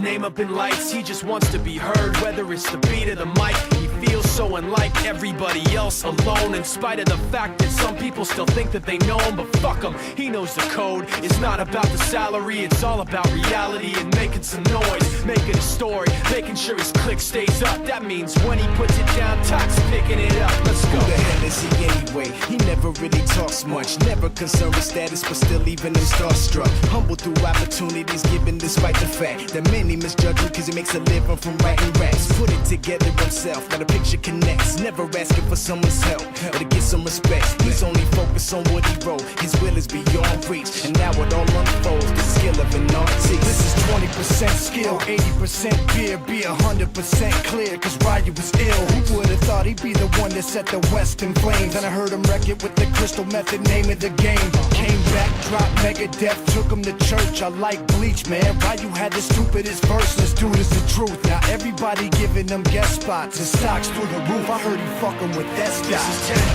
name up in lights. He just wants to be heard, whether it's the beat of the mic. He feels so unlike everybody else, alone, in spite of the fact that some people still think that they know him. But fuck him, he knows the code. It's not about the salary, it's all about reality and making some noise, making a story, making sure his click stays up. That means when he puts it down, Tox picking it up. Let's go. Who the hell is he anyway? He never really talks much, never concerned with status, but still leaving him starstruck. Humble through opportunities given despite the fact that many misjudge him cause he makes a living from writing raps. Put it together himself, now the picture connects, never asking for someone's help or to get some respect. He's only focused on what he wrote, his will is beyond reach, and now it all unfolds, the skill of an artist. This is 20% skill, 80% beer, be 100% clear, cause Ryu was ill. Who would've thought he'd be the one that set the West in flames? And I heard him wreck it with the Crystal Method, name of the game. Came back, dropped Megadeth, took him to church. I like Bleach, man. Ryu had the stupidest verse, this dude is the truth. Now everybody giving them guest spots and stocks through the roof. I heard he fucking with that stock.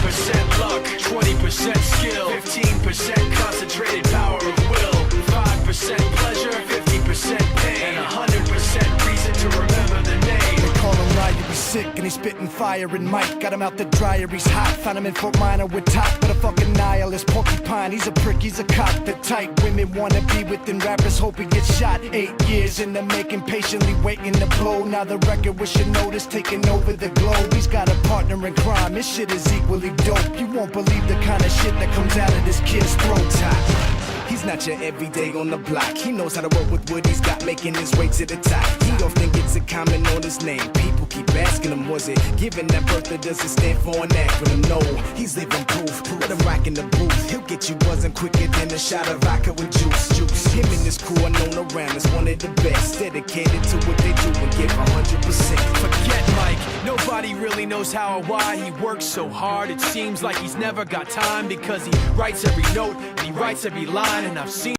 This is 10% luck, 20% skill, 15% concentrated power of will, 5% pleasure, 50% pain, and 100% reason to remember the name. They call him Ryu, he's sick and he's spitting fire and Mike got him out the dryer, he's hot. Found him in Fort Minor with top, but a fucking nihilist porcupine. He's a prick, he's a cop. The type women wanna be within rappers, hope he gets shot. 8 years in the making, patiently waiting to blow. Now the record with your notice taking over the globe. He's got a partner in crime, his shit is equally dope. You won't believe the kind of shit that comes out of this kid's throat. He's not your everyday on the block. He knows how to work with what he's got, making his way to the top. He often gets a comment on his name. People keep asking him, was it given that birth or does it stand for an acronym? No, he's living proof. Let him rock in the booth. He'll get you buzzing quicker than a shot of vodka with juice. Him and his crew are known around as one of the best, dedicated to what they do and give 100%. Forget Mike, nobody really knows how or why he works so hard. It seems like he's never got time because he writes every note and he writes every line, and I've seen